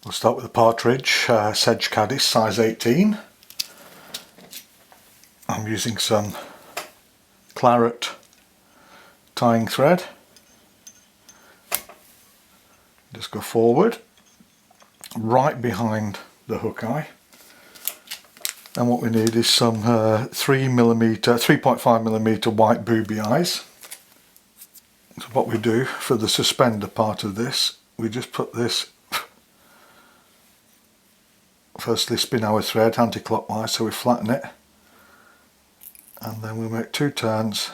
We'll start with the partridge sedge caddis size 18. I'm using some claret tying thread. Just go forward, right behind the hook eye. And what we need is some 3.5mm white booby eyes. So what we do for the suspender part of this, we just put this, firstly spin our thread anti-clockwise so we flatten it, and then we make 2 turns,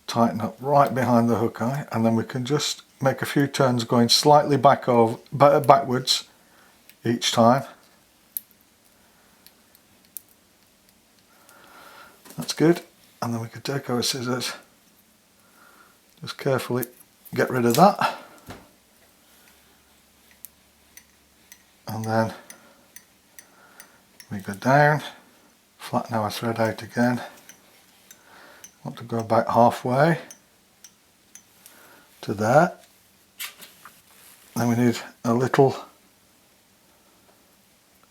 tighten up right behind the hook eye, and then we can just make a few turns going slightly backwards each time. That's good. And then we can take our scissors, just carefully get rid of that, and then we go down, flatten our thread out again. Want to go about halfway to there. Then we need a little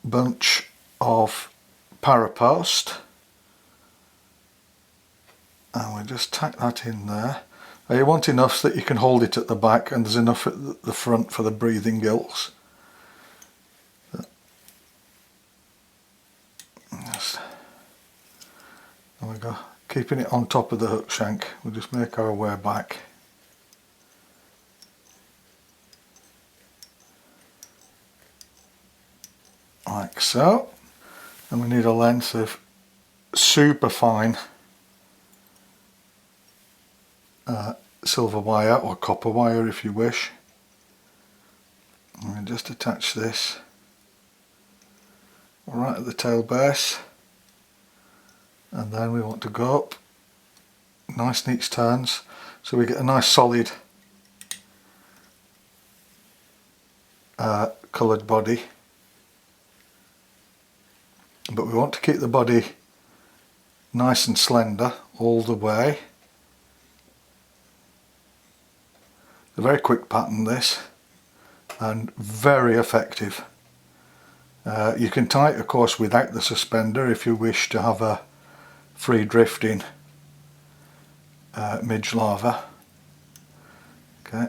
bunch of parapost, and we just tack that in there. Now you want enough that you can hold it at the back, and there's enough at the front for the breathing gills. There we go. Keeping it on top of the hook shank, we'll just make our way back. Like so. And we need a length of super fine silver wire or copper wire if you wish. And we just attach this right at the tail base, and then we want to go up nice neat turns so we get a nice solid coloured body, but we want to keep the body nice and slender all the way. A very quick pattern this, and very effective. You can tie it of course without the suspender if you wish to have a free drifting midge larva. Okay,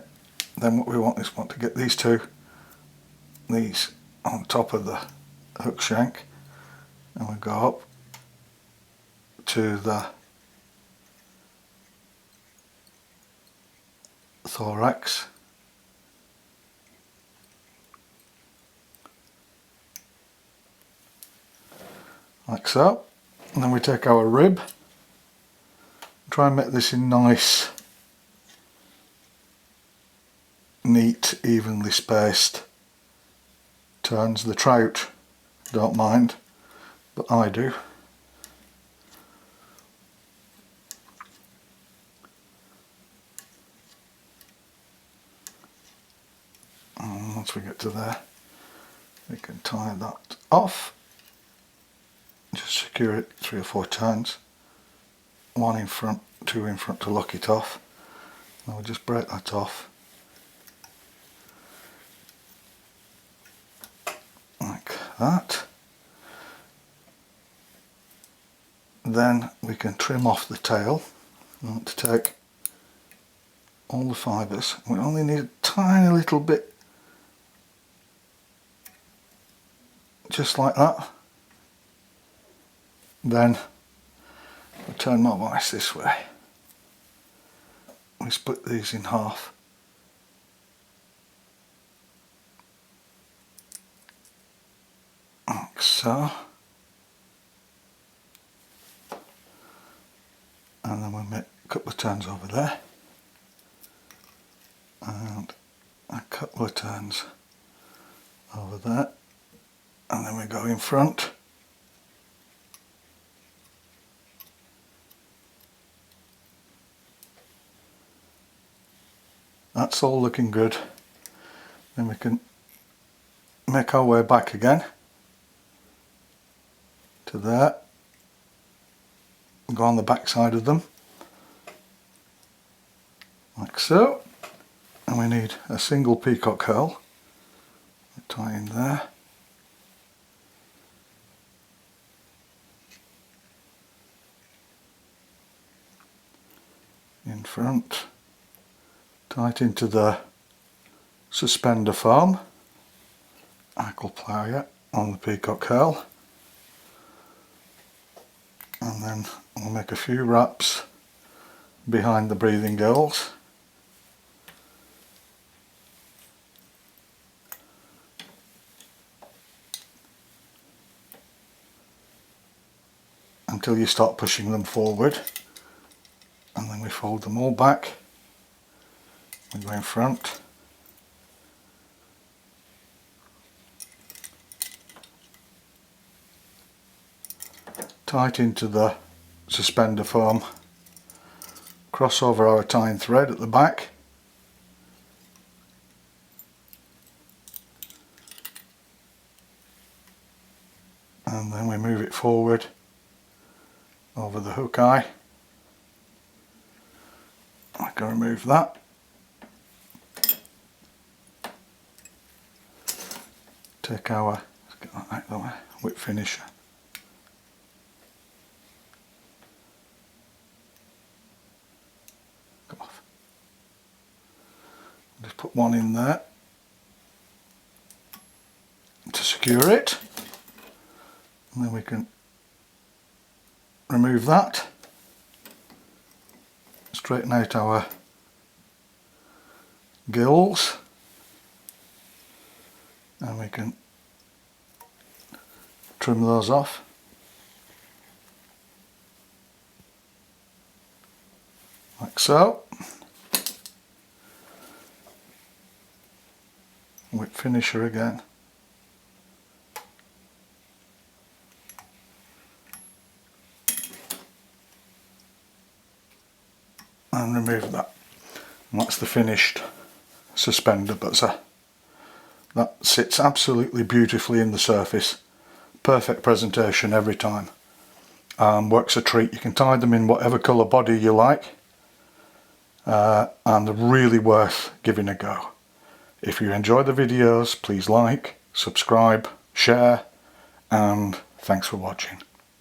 then what we want is to get these on top of the hook shank, and we go up to the thorax. Like so. And then we take our rib, try and make this in nice, neat, evenly spaced turns. The trout don't mind, but I do. And once we get to there, we can tie that off. Just secure it 3 or 4 turns, 1 in front, 2 in front to lock it off. And we'll just break that off like that. Then we can trim off the tail. We want to take all the fibres. We only need a tiny little bit, just like that. Then we turn my vise this way. We split these in half. Like so. And then we make a couple of turns over there. And a couple of turns over there. And then we go in front. That's all looking good. Then we can make our way back again to there, go on the back side of them like so, and we need a single peacock herl. Tie in there. In front. Tie it into the suspender foam. Hackle plier on the peacock curl. And then I'll make a few wraps behind the breathing gills. Until you start pushing them forward, and then we fold them all back. We go in front, tie it into the suspender foam, cross over our tying thread at the back, and then we move it forward over the hook eye. I can remove that. Take our, let's get that out of the way, whip finisher. Come off. Just put one in there to secure it, and then we can remove that, straighten out our gills, and we can trim those off. Like so. Whip finisher again. And remove that. And that's the finished suspender buzzer. That sits absolutely beautifully in the surface. Perfect presentation every time. Works a treat. You can tie them in whatever colour body you like, and they're really worth giving a go. If you enjoy the videos, please like, subscribe, share, and thanks for watching.